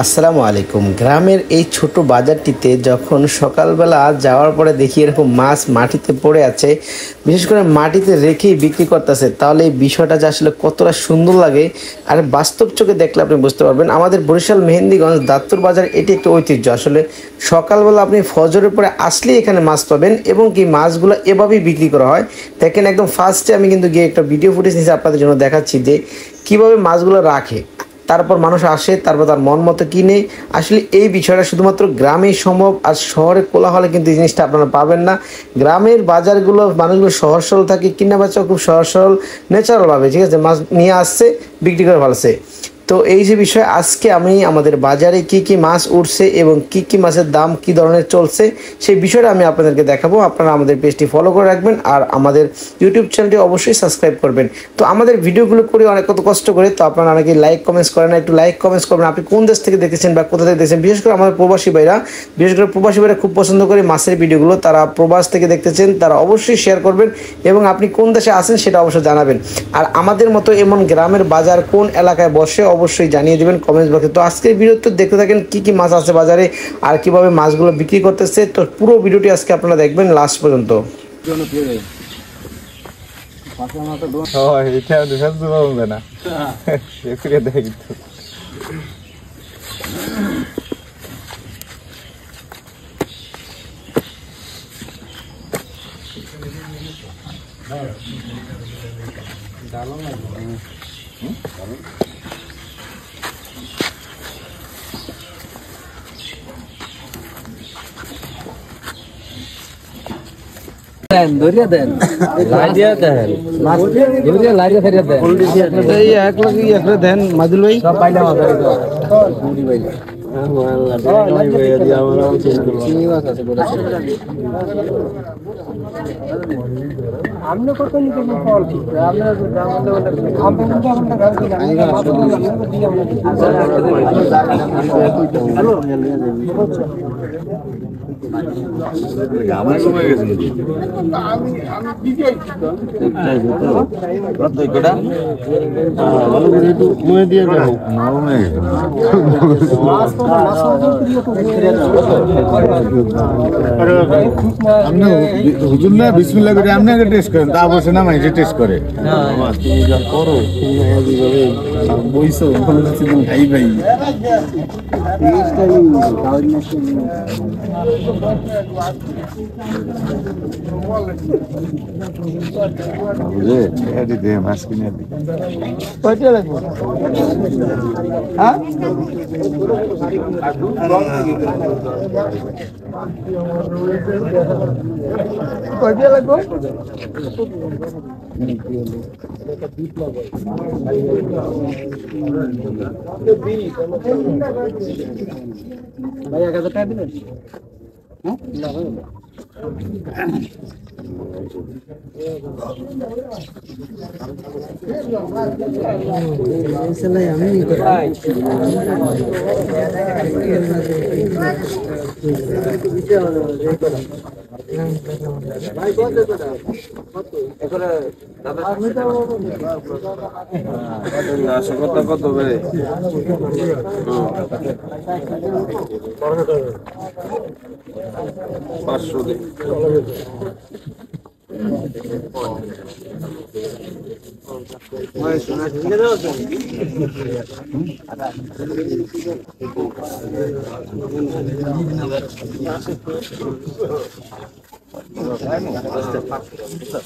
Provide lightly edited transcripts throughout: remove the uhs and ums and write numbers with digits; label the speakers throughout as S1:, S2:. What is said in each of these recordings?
S1: আসসালামু আলাইকুম। গ্রামের এই ছোট বাজারটিতে যখন সকালবেলা যাওয়ার পরে দেখি এরকম মাছ মাটিতে পড়ে আছে, বিশেষ করে মাটিতে রেখেই বিক্রি করতেছে, তাহলে এই বিষয়টা যে আসলে কতটা সুন্দর লাগে আর বাস্তব চোখে দেখলে আপনি বুঝতে পারবেন। আমাদের বরিশাল মেহেন্দিগঞ্জ দাত্তুর বাজার এটি একটি ঐতিহ্য। আসলে সকালবেলা আপনি ফজরের পরে আসলেই এখানে মাছ পাবেন এবং কি মাছগুলো এভাবেই বিক্রি করা হয়। দেখেন একদম ফার্স্টে আমি কিন্তু গিয়ে একটা ভিডিও ফুটেজ নিয়ে আপনাদের জন্য দেখাচ্ছি যে কীভাবে মাছগুলো রাখে, তারপর মানুষ আসে, তারপর তার মন মতো কিনে। আসলে এই বিষয়টা শুধুমাত্র গ্রামেই সম্ভব, আর শহরে কোলাহলে কিন্তু এই জিনিসটা আপনারা পাবেন না। গ্রামের বাজারগুলো মানুষগুলো সহজ সরল থাকে, কিনা বাচ্চা খুব সহজ সরল ন্যাচারালভাবে, ঠিক আছে, মাছ নিয়ে আসছে, বিক্রি করে ফেলছে। তো এই যে বিষয়, আজকে আমি আমাদের বাজারে কি কি মাছ উঠছে এবং কি কি মাছের দাম কি ধরনের চলছে সেই বিষয়টা আমি আপনাদেরকে দেখাবো। আপনারা আমাদের পেজটি ফলো করে রাখবেন আর আমাদের ইউটিউব চ্যানেলটি অবশ্যই সাবস্ক্রাইব করবেন। তো আমাদের ভিডিওগুলো করে অনেক কত কষ্ট করে, তো আপনারা অনেকে লাইক কমেন্টস করেন না, একটু লাইক কমেন্টস করবেন আপনি কোন দেশ থেকে দেখেছেন বা কোথা থেকে দেখছেন। বিশেষ করে আমাদের প্রবাসী ভাইরা, খুব পছন্দ করে মাছের ভিডিওগুলো, তারা প্রবাস থেকে দেখতেছেন, তারা অবশ্যই শেয়ার করবেন এবং আপনি কোন দেশে আছেন সেটা অবশ্যই জানাবেন। আর আমাদের মতো এমন গ্রামের বাজার কোন এলাকায় বসে অবশ্যই জানিয়ে দেবেন কমেন্টস বক্সে। তো আজকের ভিডিওতে দেখতে থাকেন কি কি মাছ আছে বাজারে আর কিভাবে মাছগুলো বিক্রি করতেছে। তো পুরো ভিডিওটি আজকে আপনারা দেখবেন লাস্ট পর্যন্ত।
S2: দেন দরিয়া দেন লাইয়া দেন মাছ দরিয়া লাইয়া ফেরিয়া দেন এই এক লাগি একরে দেন মাদুল ভাই সব পাইলা মাছ গুড়ি ভাইলা আমনে কত নিতে ফল আমরা
S3: আমরা কমে গেছে হুজুর না বিসমিল্লাহ করে আপনি আগে টেস্ট করেন, তা বসে না মাইজে টেস্ট করে করো বইছো ভাই ভাই দে মাছ কিনে দি কয়টা লাগবে হ্যাঁ কয়টা লাগবে ভাই 1000 টাকা দিবেন হ্যাঁ না ভাই আমি কত ভাই 500 দিন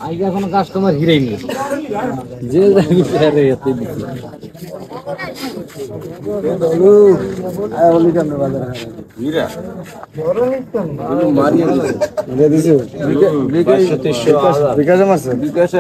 S2: আগে এখনো কাস্টমার হিরাই নি যে
S3: বিকাশে